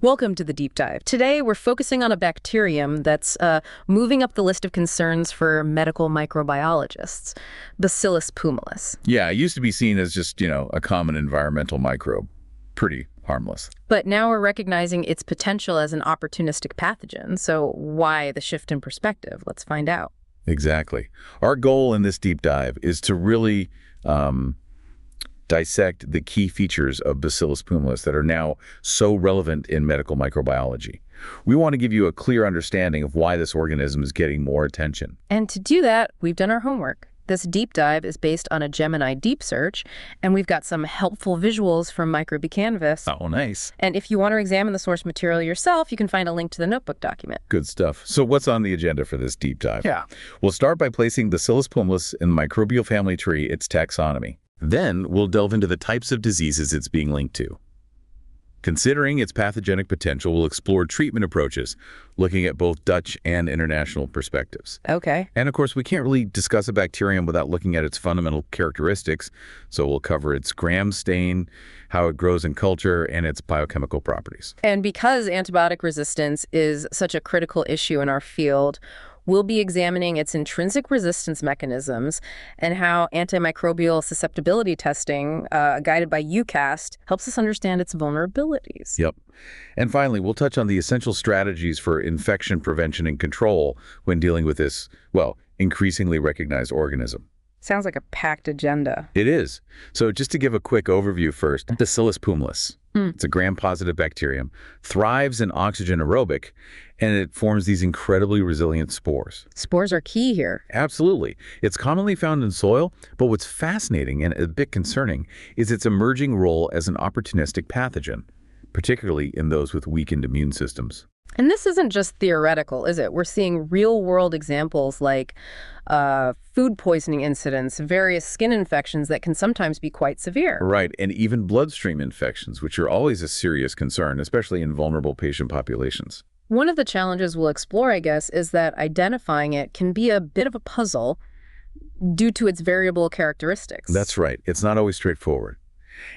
Welcome to the deep dive. Today, we're focusing on a bacterium that's moving up the list of concerns for medical microbiologists, Bacillus pumilus. Yeah, it used to be seen as just, a common environmental microbe. Pretty harmless. But now we're recognizing its potential as an opportunistic pathogen. So why the shift in perspective? Let's find out. Exactly. Our goal in this deep dive is to really dissect the key features of Bacillus pumilus that are now so relevant in medical microbiology. We want to give you a clear understanding of why this organism is getting more attention. And to do that, we've done our homework. This deep dive is based on a Gemini deep search, and we've got some helpful visuals from Microbicanvas. Oh, nice. And if you want to examine the source material yourself, you can find a link to the notebook document. Good stuff. So what's on the agenda for this deep dive? Yeah. We'll start by placing Bacillus pumilus in the microbial family tree, its taxonomy. Then we'll delve into the types of diseases it's being linked to. Considering its pathogenic potential, we'll explore treatment approaches, looking at both Dutch and international perspectives. Okay. And of course, we can't really discuss a bacterium without looking at its fundamental characteristics, so we'll cover its gram stain, how it grows in culture, and its biochemical properties. And because antibiotic resistance is such a critical issue in our field, we'll be examining its intrinsic resistance mechanisms and how antimicrobial susceptibility testing, guided by UCAST, helps us understand its vulnerabilities. Yep. And finally, we'll touch on the essential strategies for infection prevention and control when dealing with this, increasingly recognized organism. Sounds like a packed agenda. It is. So just to give a quick overview first, Bacillus pumilus. It's a gram-positive bacterium, thrives in oxygen aerobic, and it forms these incredibly resilient spores. Spores are key here. Absolutely. It's commonly found in soil, but what's fascinating and a bit concerning is its emerging role as an opportunistic pathogen, particularly in those with weakened immune systems. And this isn't just theoretical, is it? We're seeing real-world examples like food poisoning incidents, various skin infections that can sometimes be quite severe. Right, and even bloodstream infections, which are always a serious concern, especially in vulnerable patient populations. One of the challenges we'll explore, I guess, is that identifying it can be a bit of a puzzle due to its variable characteristics. That's right. It's not always straightforward.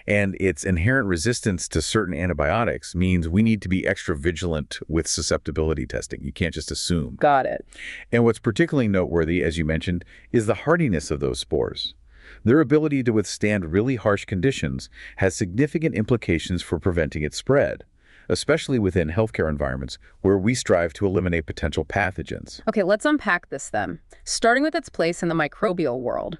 And its inherent resistance to certain antibiotics means we need to be extra vigilant with susceptibility testing. You can't just assume. Got it. And what's particularly noteworthy, as you mentioned, is the hardiness of those spores. Their ability to withstand really harsh conditions has significant implications for preventing its spread, especially within healthcare environments where we strive to eliminate potential pathogens. Okay, let's unpack this then. Starting with its place in the microbial world.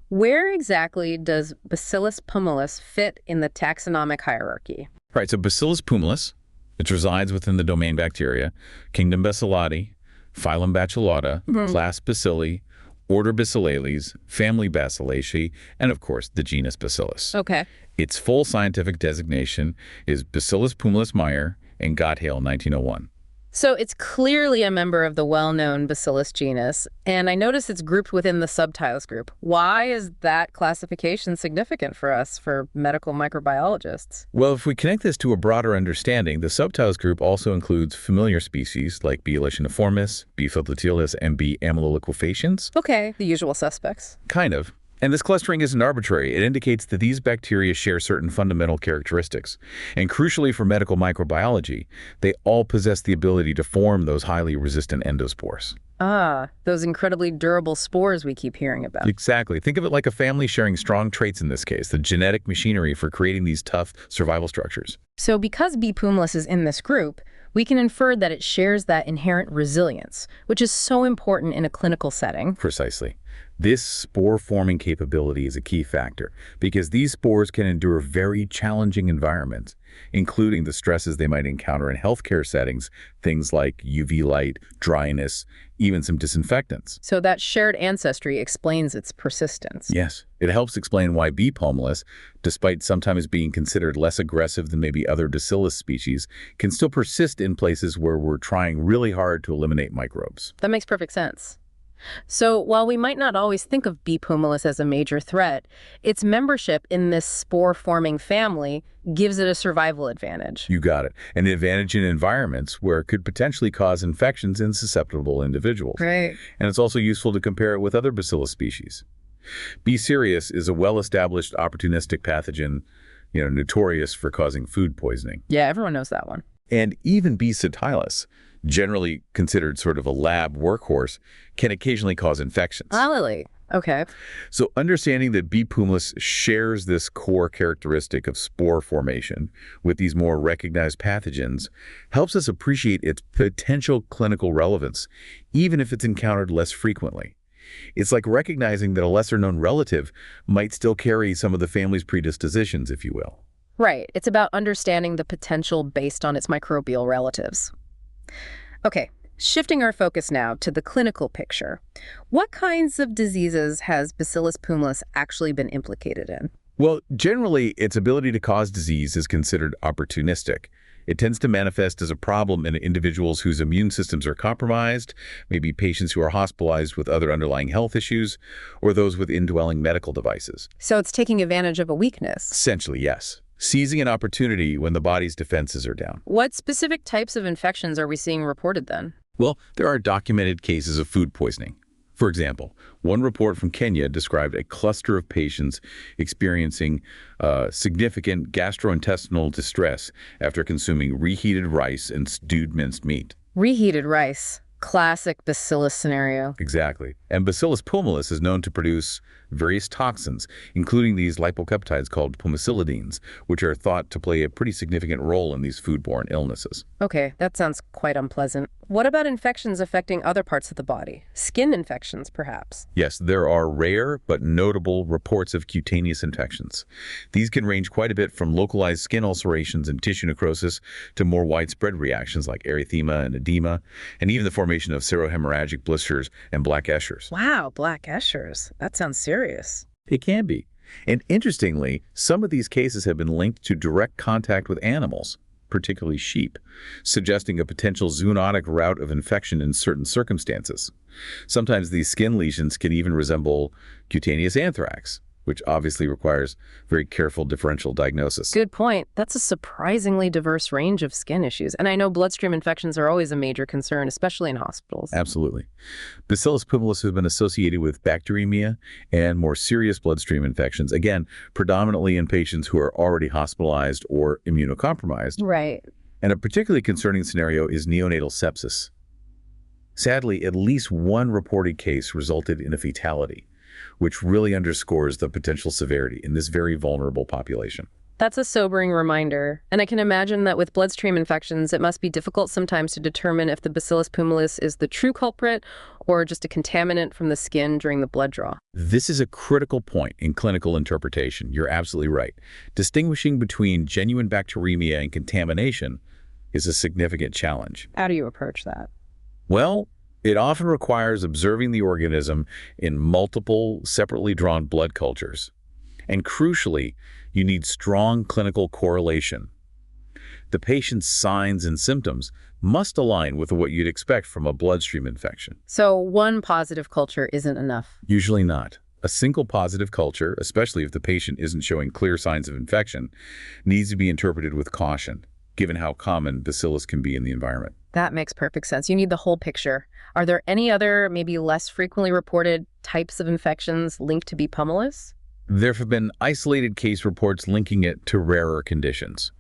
Where exactly does Bacillus pumilus fit in the taxonomic hierarchy? Right, so Bacillus pumilus, it resides within the domain bacteria, kingdom Bacillidae, phylum Bacillata, class Bacilli, order Bacillales, family Bacilliaceae, and of course, the genus Bacillus. Okay. Its full scientific designation is Bacillus pumilus Meyer in Gotthale 1901. So it's clearly a member of the well-known Bacillus genus, and I notice it's grouped within the subtiles group. Why is that classification significant for us, for medical microbiologists? Well, if we connect this to a broader understanding, the subtiles group also includes familiar species like B. eliciniformis, B. popliteolus, and B. amyloliquefaciens. Okay, the usual suspects. Kind of. And this clustering isn't arbitrary. It indicates that these bacteria share certain fundamental characteristics. And crucially for medical microbiology, they all possess the ability to form those highly resistant endospores. Ah, those incredibly durable spores we keep hearing about. Exactly. Think of it like a family sharing strong traits in this case, the genetic machinery for creating these tough survival structures. So because B. pumilus is in this group, we can infer that it shares that inherent resilience, which is so important in a clinical setting. Precisely. This spore-forming capability is a key factor because these spores can endure very challenging environments, including the stresses they might encounter in healthcare settings, things like UV light, dryness, even some disinfectants. So that shared ancestry explains its persistence. Yes, it helps explain why B. pumilus, despite sometimes being considered less aggressive than maybe other Bacillus species, can still persist in places where we're trying really hard to eliminate microbes. That makes perfect sense. So while we might not always think of B. pumilus as a major threat, its membership in this spore-forming family gives it a survival advantage. You got it. An advantage in environments where it could potentially cause infections in susceptible individuals. Right. And it's also useful to compare it with other Bacillus species. B. cereus is a well-established opportunistic pathogen, notorious for causing food poisoning. Yeah, everyone knows that one. And even Bacillus, generally considered sort of a lab workhorse, can occasionally cause infections. Really? Okay. So understanding that B. pumilus shares this core characteristic of spore formation with these more recognized pathogens helps us appreciate its potential clinical relevance, even if it's encountered less frequently. It's like recognizing that a lesser-known relative might still carry some of the family's predispositions, if you will. Right. It's about understanding the potential based on its microbial relatives. Okay. Shifting our focus now to the clinical picture. What kinds of diseases has Bacillus pumilus actually been implicated in? Well, generally, its ability to cause disease is considered opportunistic. It tends to manifest as a problem in individuals whose immune systems are compromised, maybe patients who are hospitalized with other underlying health issues, or those with indwelling medical devices. So it's taking advantage of a weakness. Essentially, yes. Seizing an opportunity when the body's defenses are down. What specific types of infections are we seeing reported then? Well, there are documented cases of food poisoning. For example, one report from Kenya described a cluster of patients experiencing significant gastrointestinal distress after consuming reheated rice and stewed minced meat. Reheated rice. Classic bacillus scenario. Exactly. And Bacillus pumilus is known to produce various toxins, including these lipopeptides called pumicillidines, which are thought to play a pretty significant role in these foodborne illnesses. Okay, that sounds quite unpleasant. What about infections affecting other parts of the body? Skin infections, perhaps? Yes, there are rare but notable reports of cutaneous infections. These can range quite a bit from localized skin ulcerations and tissue necrosis to more widespread reactions like erythema and edema, and even the formation of serohemorrhagic blisters and black eschers. Wow, black eschers. That sounds serious. It can be. And interestingly, some of these cases have been linked to direct contact with animals, particularly sheep, suggesting a potential zoonotic route of infection in certain circumstances. Sometimes these skin lesions can even resemble cutaneous anthrax, which obviously requires very careful differential diagnosis. Good point. That's a surprisingly diverse range of skin issues. And I know bloodstream infections are always a major concern, especially in hospitals. Absolutely. Bacillus pumilus has been associated with bacteremia and more serious bloodstream infections, again, predominantly in patients who are already hospitalized or immunocompromised. Right. And a particularly concerning scenario is neonatal sepsis. Sadly, at least one reported case resulted in a fatality, which really underscores the potential severity in this very vulnerable population. That's a sobering reminder. And I can imagine that with bloodstream infections, it must be difficult sometimes to determine if the Bacillus pumilus is the true culprit or just a contaminant from the skin during the blood draw. This is a critical point in clinical interpretation. You're absolutely right. Distinguishing between genuine bacteremia and contamination is a significant challenge. How do you approach that? Well, it often requires observing the organism in multiple, separately drawn blood cultures. And crucially, you need strong clinical correlation. The patient's signs and symptoms must align with what you'd expect from a bloodstream infection. So one positive culture isn't enough. Usually not. A single positive culture, especially if the patient isn't showing clear signs of infection, needs to be interpreted with caution, given how common bacillus can be in the environment. That makes perfect sense. You need the whole picture. Are there any other, maybe less frequently reported types of infections linked to B. pumilus? There have been isolated case reports linking it to rarer conditions.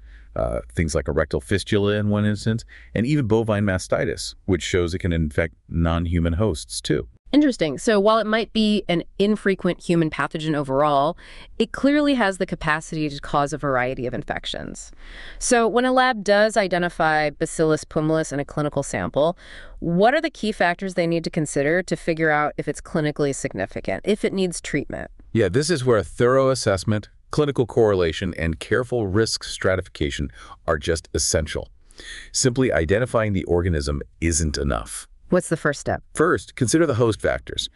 Things like a rectal fistula in one instance, and even bovine mastitis, which shows it can infect non-human hosts too. Interesting. So while it might be an infrequent human pathogen overall, it clearly has the capacity to cause a variety of infections. So when a lab does identify Bacillus pumilus in a clinical sample, what are the key factors they need to consider to figure out if it's clinically significant, if it needs treatment? Yeah, this is where a thorough assessment, clinical correlation, and careful risk stratification are just essential. Simply identifying the organism isn't enough. What's the first step? First, consider the host factors.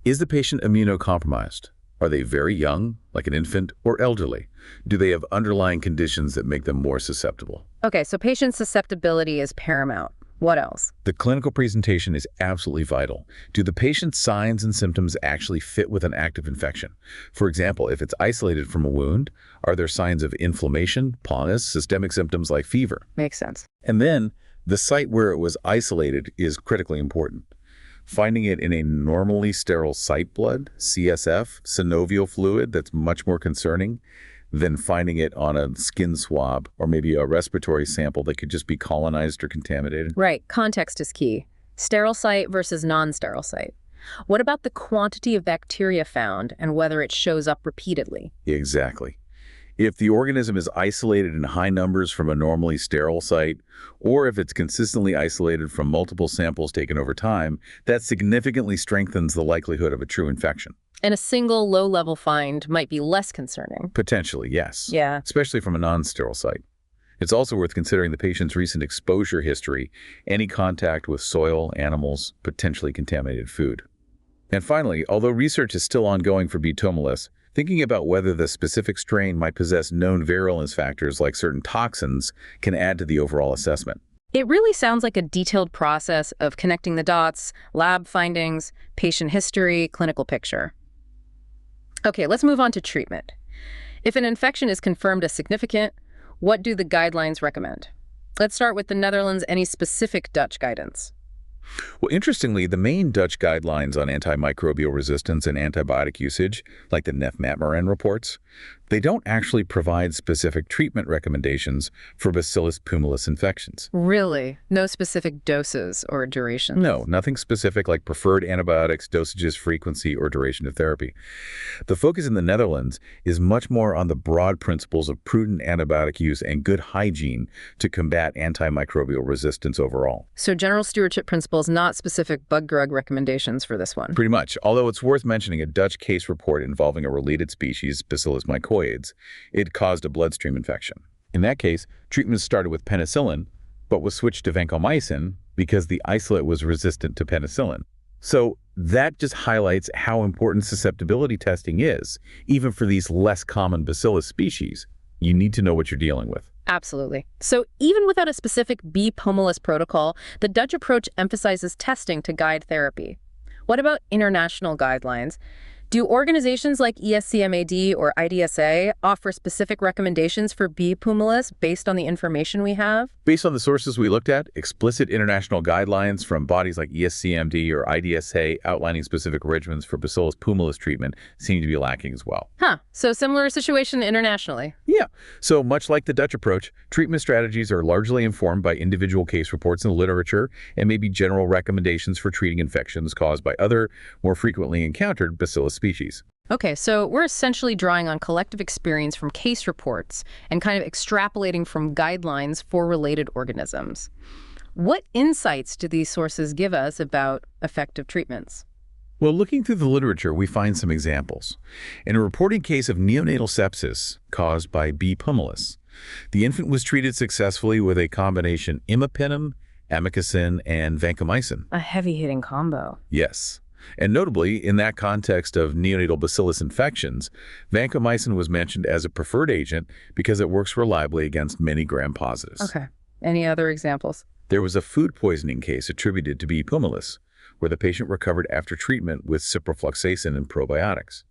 Is the patient immunocompromised? Are they very young, like an infant, or elderly? Do they have underlying conditions that make them more susceptible? Okay, so patient susceptibility is paramount. What else? The clinical presentation is absolutely vital. Do the patient's signs and symptoms actually fit with an active infection? For example, if it's isolated from a wound, are there signs of inflammation, pause, systemic symptoms like fever? Makes sense. And then, the site where it was isolated is critically important. Finding it in a normally sterile site blood, CSF, synovial fluid, that's much more concerning. than finding it on a skin swab or maybe a respiratory sample that could just be colonized or contaminated. Right, context is key. Sterile site versus non-sterile site. What about the quantity of bacteria found and whether it shows up repeatedly? Exactly. If the organism is isolated in high numbers from a normally sterile site, or if it's consistently isolated from multiple samples taken over time, that significantly strengthens the likelihood of a true infection. And a single low-level find might be less concerning. Potentially, yes. Yeah. Especially from a non-sterile site. It's also worth considering the patient's recent exposure history, any contact with soil, animals, potentially contaminated food. And finally, although research is still ongoing for B. pumilus, thinking about whether the specific strain might possess known virulence factors like certain toxins can add to the overall assessment. It really sounds like a detailed process of connecting the dots, lab findings, patient history, clinical picture. Okay, let's move on to treatment. If an infection is confirmed as significant, what do the guidelines recommend? Let's start with the Netherlands. Any specific Dutch guidance? Well, interestingly, the main Dutch guidelines on antimicrobial resistance and antibiotic usage, like the NEF-MATMRN reports, they don't actually provide specific treatment recommendations for Bacillus pumilus infections. Really? No specific doses or durations? No, nothing specific like preferred antibiotics, dosages, frequency, or duration of therapy. The focus in the Netherlands is much more on the broad principles of prudent antibiotic use and good hygiene to combat antimicrobial resistance overall. So general stewardship principles, not specific bug-drug recommendations for this one? Pretty much, although it's worth mentioning a Dutch case report involving a related species, Bacillus mycoides. It caused a bloodstream infection. In that case, treatment started with penicillin, but was switched to vancomycin because the isolate was resistant to penicillin. So that just highlights how important susceptibility testing is, even for these less common Bacillus species. You need to know what you're dealing with. Absolutely. So even without a specific B. pumilus protocol, the Dutch approach emphasizes testing to guide therapy. What about international guidelines? Do organizations like ESCMAD or IDSA offer specific recommendations for B. pumilus based on the information we have? Based on the sources we looked at, explicit international guidelines from bodies like ESCMD or IDSA outlining specific regimens for Bacillus pumilus treatment seem to be lacking as well. Huh. So similar situation internationally. Yeah. So much like the Dutch approach, treatment strategies are largely informed by individual case reports in the literature and maybe general recommendations for treating infections caused by other, more frequently encountered Bacillus species. Okay, so we're essentially drawing on collective experience from case reports and kind of extrapolating from guidelines for related organisms. What insights do these sources give us about effective treatments? Well, looking through the literature, we find some examples. In a reported case of neonatal sepsis caused by B. pumilus, the infant was treated successfully with a combination imipenem, amikacin, and vancomycin. A heavy-hitting combo. Yes. And notably, in that context of neonatal bacillus infections, vancomycin was mentioned as a preferred agent because it works reliably against many gram-positives. Okay. Any other examples? There was a food poisoning case attributed to B. pumilus, where the patient recovered after treatment with ciprofloxacin and probiotics.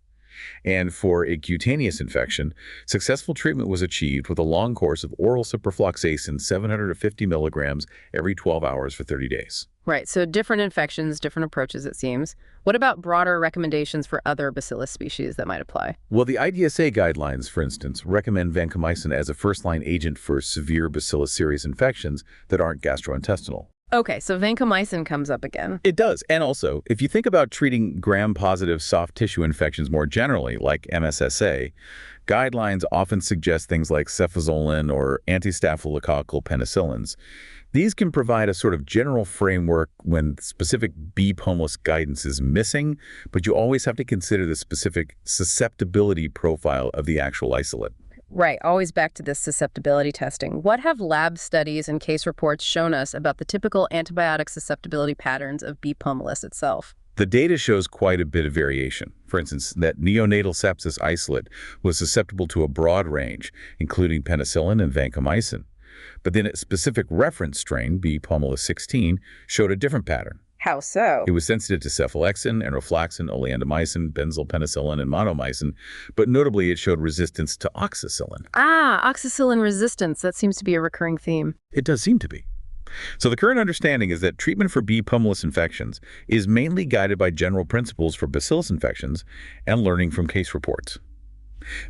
And for a cutaneous infection, successful treatment was achieved with a long course of oral ciprofloxacin 750 milligrams every 12 hours for 30 days. Right, so different infections, different approaches, it seems. What about broader recommendations for other Bacillus species that might apply? Well, the IDSA guidelines, for instance, recommend vancomycin as a first-line agent for severe Bacillus cereus infections that aren't gastrointestinal. Okay, so vancomycin comes up again. It does. And also, if you think about treating gram-positive soft tissue infections more generally, like MSSA, guidelines often suggest things like cefazolin or antistaphylococcal penicillins. These can provide a sort of general framework when specific B. pumilus guidance is missing, but you always have to consider the specific susceptibility profile of the actual isolate. Right, always back to this susceptibility testing. What have lab studies and case reports shown us about the typical antibiotic susceptibility patterns of B. pumilus itself? The data shows quite a bit of variation. For instance, that neonatal sepsis isolate was susceptible to a broad range, including penicillin and vancomycin. But then a specific reference strain, B. pumilus 16, showed a different pattern. How so? It was sensitive to cephalexin, enrofloxacin, oleandamycin, benzylpenicillin, and monomycin, but notably it showed resistance to oxacillin. Ah, oxacillin resistance. That seems to be a recurring theme. It does seem to be. So the current understanding is that treatment for B. pumilus infections is mainly guided by general principles for Bacillus infections and learning from case reports.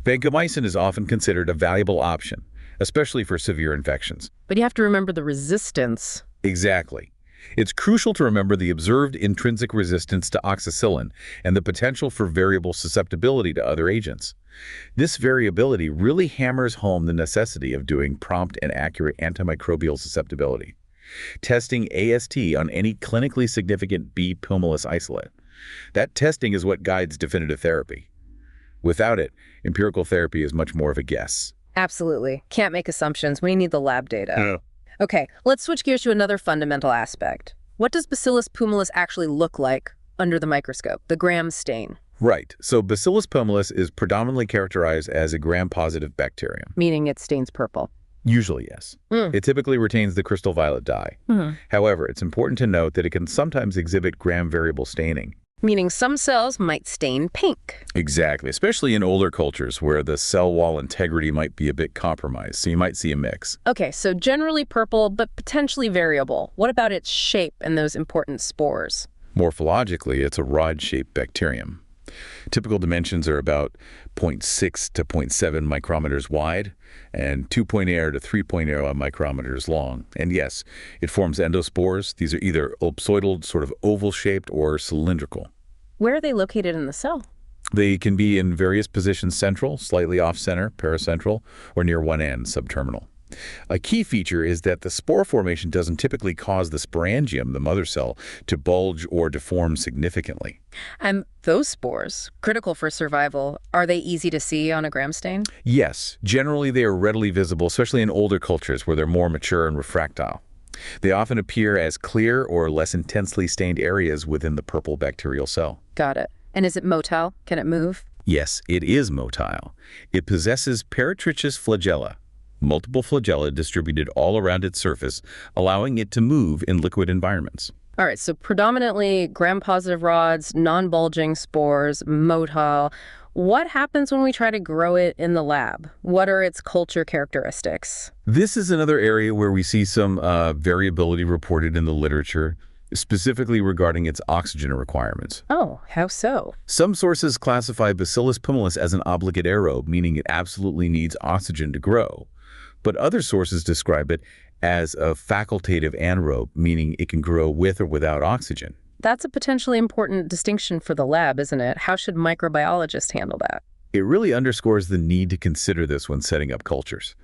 Vancomycin is often considered a valuable option, especially for severe infections. But you have to remember the resistance. Exactly. It's crucial to remember the observed intrinsic resistance to oxacillin and the potential for variable susceptibility to other agents. This variability really hammers home the necessity of doing prompt and accurate antimicrobial susceptibility. Testing AST on any clinically significant B. pumilus isolate. That testing is what guides definitive therapy. Without it, empirical therapy is much more of a guess. Absolutely. Can't make assumptions. We need the lab data. No. Okay, let's switch gears to another fundamental aspect. What does Bacillus pumilus actually look like under the microscope, the Gram stain? Right. So Bacillus pumilus is predominantly characterized as a gram-positive bacterium. Meaning it stains purple. Usually, yes. It typically retains the crystal violet dye. However, it's important to note that it can sometimes exhibit gram-variable staining. Meaning some cells might stain pink. Exactly, especially in older cultures where the cell wall integrity might be a bit compromised, so you might see a mix. Okay, so generally purple, but potentially variable. What about its shape and those important spores? Morphologically, it's a rod-shaped bacterium. Typical dimensions are about 0.6 to 0.7 micrometers wide and 2.0 to 3.0 micrometers long. And yes, it forms endospores. These are either ellipsoidal, sort of oval-shaped, or cylindrical. Where are they located in the cell? They can be in various positions: central, slightly off-center, paracentral, or near one end, subterminal. A key feature is that the spore formation doesn't typically cause the sporangium, the mother cell, to bulge or deform significantly. And those spores, critical for survival, are they easy to see on a Gram stain? Yes, generally they are readily visible, especially in older cultures where they're more mature and refractile. They often appear as clear or less intensely stained areas within the purple bacterial cell. Got it. And is it motile? Can it move? Yes, it is motile. It possesses peritrichous flagella, multiple flagella distributed all around its surface, allowing it to move in liquid environments. All right, so predominantly gram-positive rods, non-bulging spores, motile. What happens when we try to grow it in the lab? What are its culture characteristics? This is another area where we see some variability reported in the literature, specifically regarding its oxygen requirements. Oh, how so? Some sources classify Bacillus pumilus as an obligate aerobe, meaning it absolutely needs oxygen to grow. But other sources describe it as a facultative anaerobe, meaning it can grow with or without oxygen. That's a potentially important distinction for the lab, isn't it? How should microbiologists handle that? It really underscores the need to consider this when setting up cultures.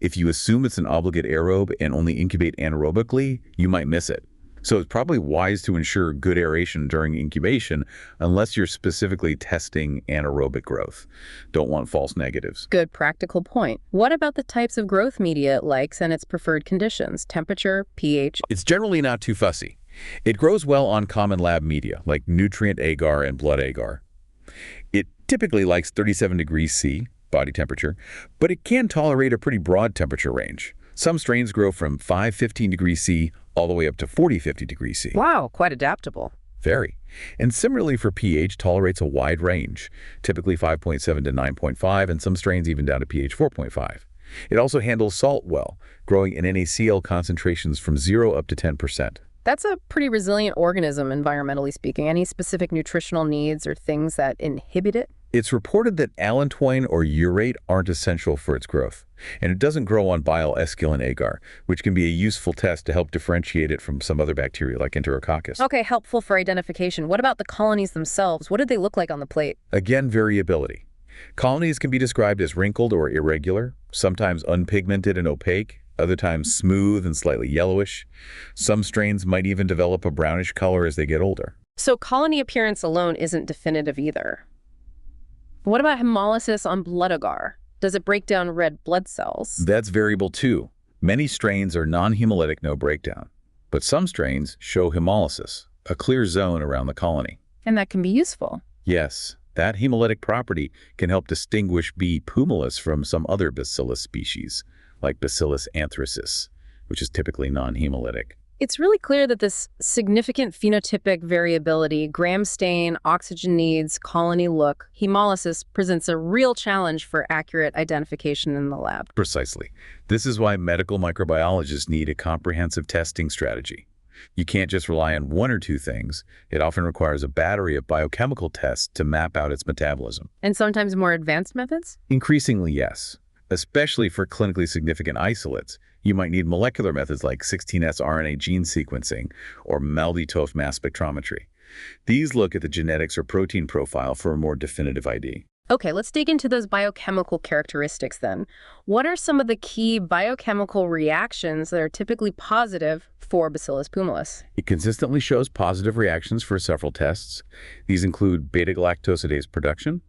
If you assume it's an obligate aerobe and only incubate anaerobically, you might miss it. So it's probably wise to ensure good aeration during incubation unless you're specifically testing anaerobic growth. Don't want false negatives. Good practical point. What about the types of growth media it likes and its preferred conditions? Temperature, pH? It's generally not too fussy. It grows well on common lab media like nutrient agar and blood agar. It typically likes 37 degrees C, body temperature, but it can tolerate a pretty broad temperature range. Some strains grow from 5-15 degrees C all the way up to 40-50 degrees C. Wow, quite adaptable. Very. And similarly for pH, tolerates a wide range, typically 5.7 to 9.5, and some strains even down to pH 4.5. It also handles salt well, growing in NaCl concentrations from 0 up to 10%. That's a pretty resilient organism, environmentally speaking. Any specific nutritional needs or things that inhibit it? It's reported that allantoin or urate aren't essential for its growth, and it doesn't grow on bile esculin agar, which can be a useful test to help differentiate it from some other bacteria like Enterococcus. Okay, helpful for identification. What about the colonies themselves? What do they look like on the plate? Again, variability. Colonies can be described as wrinkled or irregular, sometimes unpigmented and opaque, other times smooth and slightly yellowish. Some strains might even develop a brownish color as they get older. So colony appearance alone isn't definitive either. What about hemolysis on blood agar? Does it break down red blood cells? That's variable too. Many strains are non-hemolytic, no breakdown. But some strains show hemolysis, a clear zone around the colony. And that can be useful. Yes, that hemolytic property can help distinguish B. pumilus from some other Bacillus species, like Bacillus anthracis, which is typically non-hemolytic. It's really clear that this significant phenotypic variability, gram stain, oxygen needs, colony look, hemolysis presents a real challenge for accurate identification in the lab. Precisely. This is why medical microbiologists need a comprehensive testing strategy. You can't just rely on one or two things. It often requires a battery of biochemical tests to map out its metabolism. And sometimes more advanced methods? Increasingly, yes. Especially for clinically significant isolates, you might need molecular methods like 16S RNA gene sequencing or MALDI-TOF mass spectrometry. These look at the genetics or protein profile for a more definitive ID. Okay, let's dig into those biochemical characteristics then. What are some of the key biochemical reactions that are typically positive for Bacillus pumilus? It consistently shows positive reactions for several tests. These include beta-galactosidase production,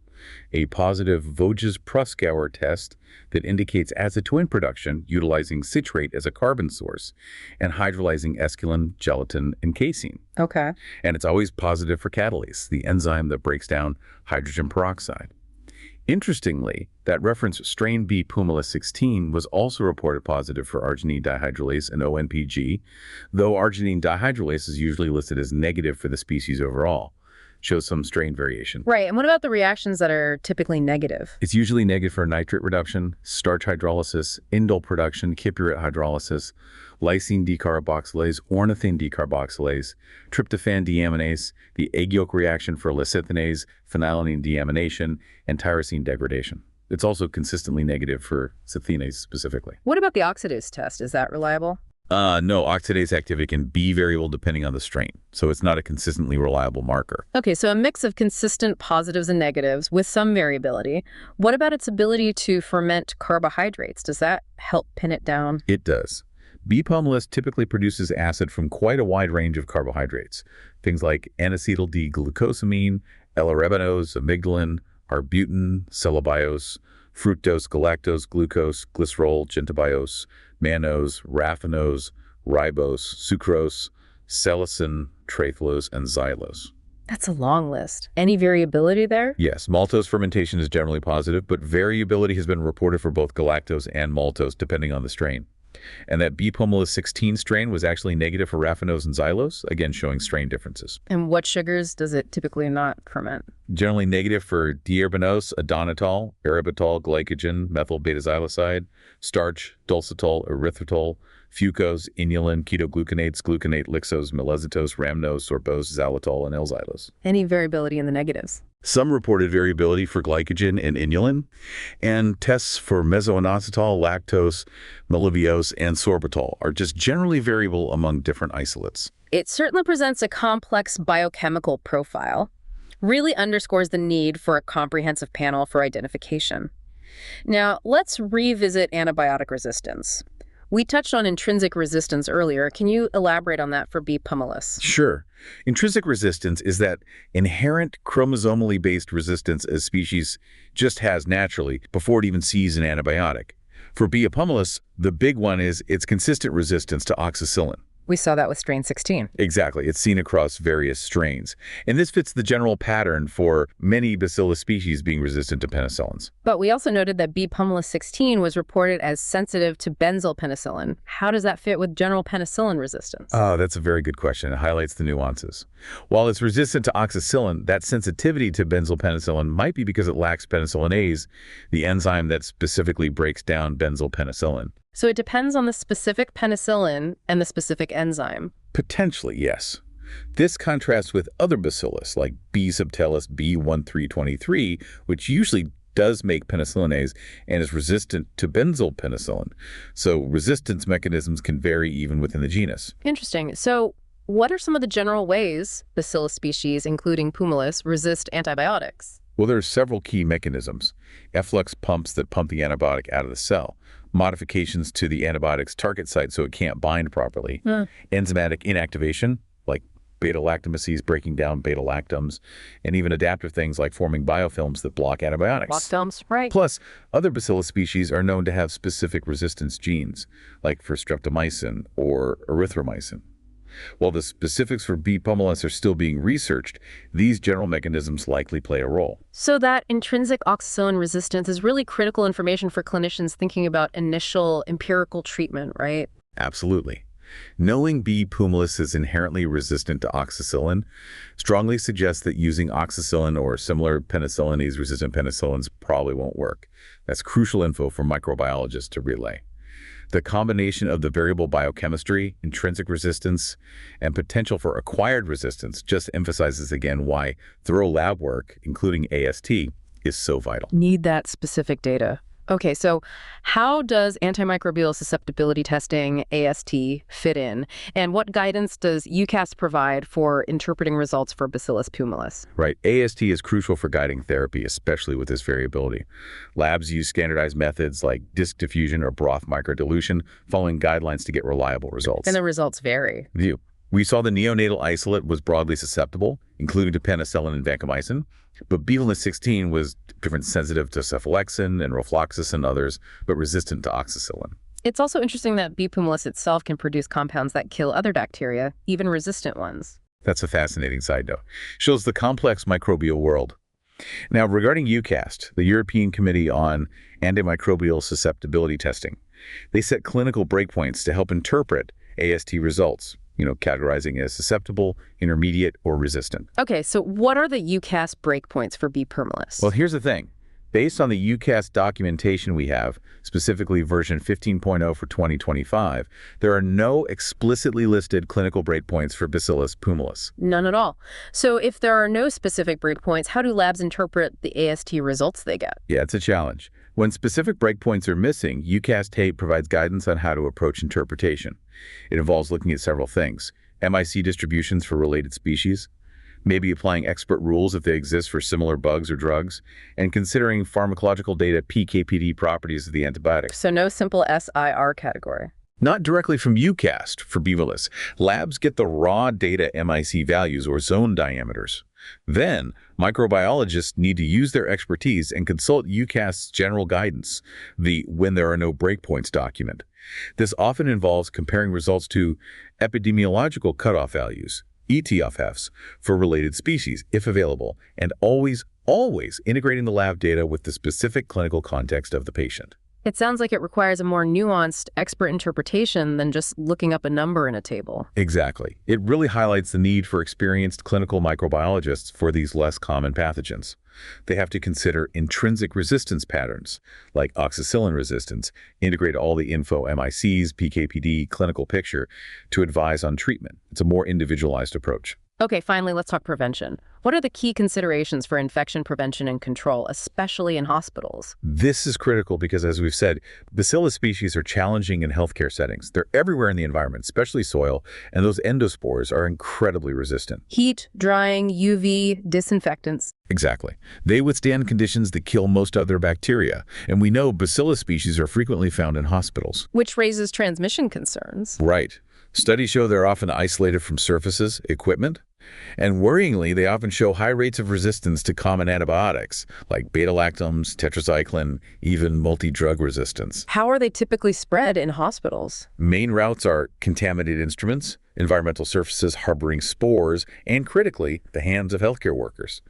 a positive Voges-Proskauer test that indicates acid-twin production utilizing citrate as a carbon source, and hydrolyzing esculin, gelatin, and casein. Okay. And it's always positive for catalase, the enzyme that breaks down hydrogen peroxide. Interestingly, that reference strain B pumilus 16 was also reported positive for arginine dehydrolase and ONPG, though arginine dehydrolase is usually listed as negative for the species overall. Shows some strain variation. Right, and what about the reactions that are typically negative? It's usually negative for nitrate reduction, starch hydrolysis, indole production, kypurate hydrolysis, lysine decarboxylase, ornithine decarboxylase, tryptophan deaminase, the egg yolk reaction for lecithinase, phenylalanine deamination, and tyrosine degradation. It's also consistently negative for cythinase specifically. What about the oxidase test? Is that reliable? No, oxidase activity can be variable depending on the strain, so it's not a consistently reliable marker. Okay, so a mix of consistent positives and negatives with some variability. What about its ability to ferment carbohydrates? Does that help pin it down? It does. B. pumilus typically produces acid from quite a wide range of carbohydrates, things like N-acetyl D-glucosamine, L-arabinose, amygdalin, arbutin, cellobiose, fructose, galactose, glucose, glycerol, gentabiose, mannose, raffinose, ribose, sucrose, salicin, trehalose, and xylose. That's a long list. Any variability there? Yes, maltose fermentation is generally positive, but variability has been reported for both galactose and maltose depending on the strain. And that B. pumilus 16 strain was actually negative for raffinose and xylose, again showing strain differences. And what sugars does it typically not ferment? Generally negative for dearbanose, adonitol, erythritol, glycogen, methyl beta-xyloside, starch, dulcitol, erythritol, fucose, inulin, ketoglucanates, gluconate, lixose, melazitose, rhamnose, sorbose, xylitol, and L-xylose. Any variability in the negatives? Some reported variability for glycogen and inulin, and tests for mesoinositol, lactose, meliviose, and sorbitol are just generally variable among different isolates. It certainly presents a complex biochemical profile, really underscores the need for a comprehensive panel for identification. Now, let's revisit antibiotic resistance. We touched on intrinsic resistance earlier. Can you elaborate on that for B. pumilus? Sure. Intrinsic resistance is that inherent chromosomally based resistance a species just has naturally before it even sees an antibiotic. For B. pumilus, the big one is its consistent resistance to oxacillin. We saw that with strain 16. Exactly. It's seen across various strains. And this fits the general pattern for many Bacillus species being resistant to penicillins. But we also noted that B. pumilus 16 was reported as sensitive to benzyl penicillin. How does that fit with general penicillin resistance? Oh, that's a very good question. It highlights the nuances. While it's resistant to oxacillin, that sensitivity to benzyl penicillin might be because it lacks penicillinase, the enzyme that specifically breaks down benzyl penicillin. So it depends on the specific penicillin and the specific enzyme. Potentially, yes. This contrasts with other bacillus, like B. subtilis B1323, which usually does make penicillinase and is resistant to benzyl penicillin. So resistance mechanisms can vary even within the genus. Interesting. So what are some of the general ways Bacillus species, including pumilus, resist antibiotics? Well, there are several key mechanisms. Efflux pumps that pump the antibiotic out of the cell, modifications to the antibiotic's target site so it can't bind properly, enzymatic inactivation, like beta-lactamases breaking down beta-lactams, and even adaptive things like forming biofilms that block antibiotics. Block films, right. Plus, other Bacillus species are known to have specific resistance genes, like for streptomycin or erythromycin. While the specifics for B. pumilus are still being researched, these general mechanisms likely play a role. So that intrinsic oxacillin resistance is really critical information for clinicians thinking about initial empirical treatment, right? Absolutely. Knowing B. pumilus is inherently resistant to oxacillin strongly suggests that using oxacillin or similar penicillinase-resistant penicillins probably won't work. That's crucial info for microbiologists to relay. The combination of the variable biochemistry, intrinsic resistance, and potential for acquired resistance just emphasizes again why thorough lab work, including AST, is so vital. Need that specific data. Okay, so how does antimicrobial susceptibility testing, AST, fit in? And what guidance does UCAS provide for interpreting results for Bacillus pumilus? Right. AST is crucial for guiding therapy, especially with this variability. Labs use standardized methods like disc diffusion or broth microdilution, following guidelines to get reliable results. And the results vary. We saw the neonatal isolate was broadly susceptible, including to penicillin and vancomycin, but Bacillus 16 was different sensitive to cephalexin and rofloxacin and others, but resistant to oxacillin. It's also interesting that B. pumilus itself can produce compounds that kill other bacteria, even resistant ones. That's a fascinating side note. Shows the complex microbial world. Now, regarding UCAST, the European Committee on Antimicrobial Susceptibility Testing, they set clinical breakpoints to help interpret AST results, categorizing as susceptible, intermediate, or resistant. Okay, so what are the UCAS breakpoints for B. pumilus? Well, here's the thing. Based on the UCAS documentation we have, specifically version 15.0 for 2025, there are no explicitly listed clinical breakpoints for Bacillus pumilus. None at all. So if there are no specific breakpoints, how do labs interpret the AST results they get? Yeah, it's a challenge. When specific breakpoints are missing, UCAS tape provides guidance on how to approach interpretation. It involves looking at several things: MIC distributions for related species, maybe applying expert rules if they exist for similar bugs or drugs, and considering pharmacological data PK/PD properties of the antibiotics. So no simple SIR category. Not directly from UCAST for Bacillus. Labs get the raw data MIC values or zone diameters. Then, microbiologists need to use their expertise and consult UCAST's general guidance, the when there are no breakpoints document. This often involves comparing results to epidemiological cutoff values, ETFs, for related species, if available, and always integrating the lab data with the specific clinical context of the patient. It sounds like it requires a more nuanced expert interpretation than just looking up a number in a table. Exactly. It really highlights the need for experienced clinical microbiologists for these less common pathogens. They have to consider intrinsic resistance patterns, like oxacillin resistance, integrate all the info MICs, PK/PD, clinical picture, to advise on treatment. It's a more individualized approach. Okay, finally, let's talk prevention. What are the key considerations for infection prevention and control, especially in hospitals? This is critical because, as we've said, Bacillus species are challenging in healthcare settings. They're everywhere in the environment, especially soil, and those endospores are incredibly resistant. Heat, drying, UV, disinfectants. Exactly. They withstand conditions that kill most other bacteria, and we know Bacillus species are frequently found in hospitals. Which raises transmission concerns. Right. Studies show they're often isolated from surfaces, equipment, and worryingly, they often show high rates of resistance to common antibiotics, like beta-lactams, tetracycline, even multi-drug resistance. How are they typically spread in hospitals? Main routes are contaminated instruments, environmental surfaces harboring spores, and critically, the hands of healthcare workers,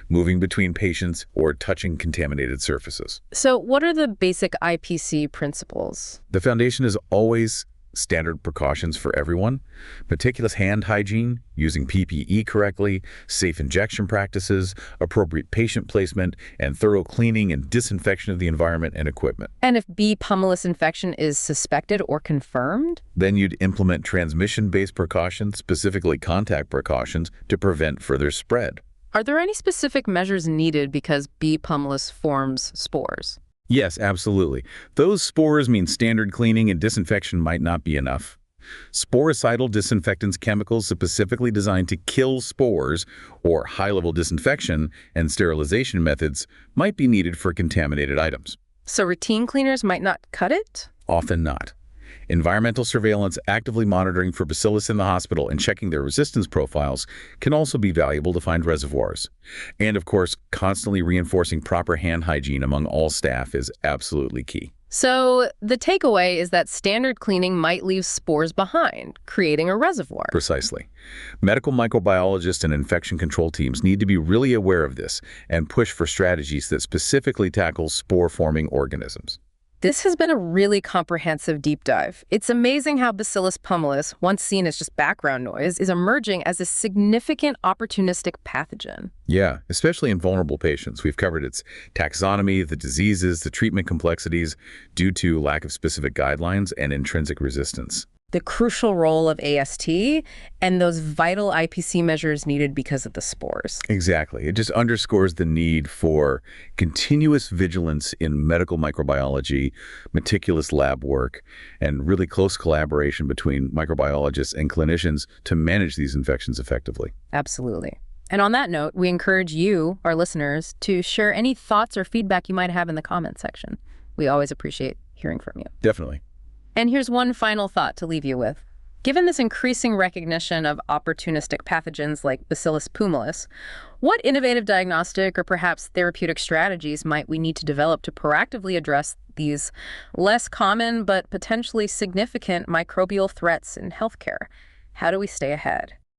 moving between patients or touching contaminated surfaces. So what are the basic IPC principles? The foundation is always standard precautions for everyone: meticulous hand hygiene, using PPE correctly, safe injection practices, appropriate patient placement, and thorough cleaning and disinfection of the environment and equipment. And if B. pumilus infection is suspected or confirmed? Then you'd implement transmission-based precautions, specifically contact precautions, to prevent further spread. Are there any specific measures needed because B. pumilus forms spores? Yes, absolutely. Those spores mean standard cleaning and disinfection might not be enough. Sporicidal disinfectants, chemicals specifically designed to kill spores, or high-level disinfection and sterilization methods might be needed for contaminated items. So routine cleaners might not cut it? Often not. Environmental surveillance, actively monitoring for bacillus in the hospital and checking their resistance profiles can also be valuable to find reservoirs. And of course, constantly reinforcing proper hand hygiene among all staff is absolutely key. So the takeaway is that standard cleaning might leave spores behind, creating a reservoir. Precisely. Medical microbiologists and infection control teams need to be really aware of this and push for strategies that specifically tackle spore-forming organisms. This has been a really comprehensive deep dive. It's amazing how Bacillus pumilus, once seen as just background noise, is emerging as a significant opportunistic pathogen. Yeah, especially in vulnerable patients. We've covered its taxonomy, the diseases, the treatment complexities due to lack of specific guidelines and intrinsic resistance. The crucial role of AST and those vital IPC measures needed because of the spores. Exactly. It just underscores the need for continuous vigilance in medical microbiology, meticulous lab work, and really close collaboration between microbiologists and clinicians to manage these infections effectively. Absolutely. And on that note, we encourage you, our listeners, to share any thoughts or feedback you might have in the comment section. We always appreciate hearing from you. Definitely. And here's one final thought to leave you with. Given this increasing recognition of opportunistic pathogens like Bacillus pumilus, what innovative diagnostic or perhaps therapeutic strategies might we need to develop to proactively address these less common but potentially significant microbial threats in healthcare? How do we stay ahead?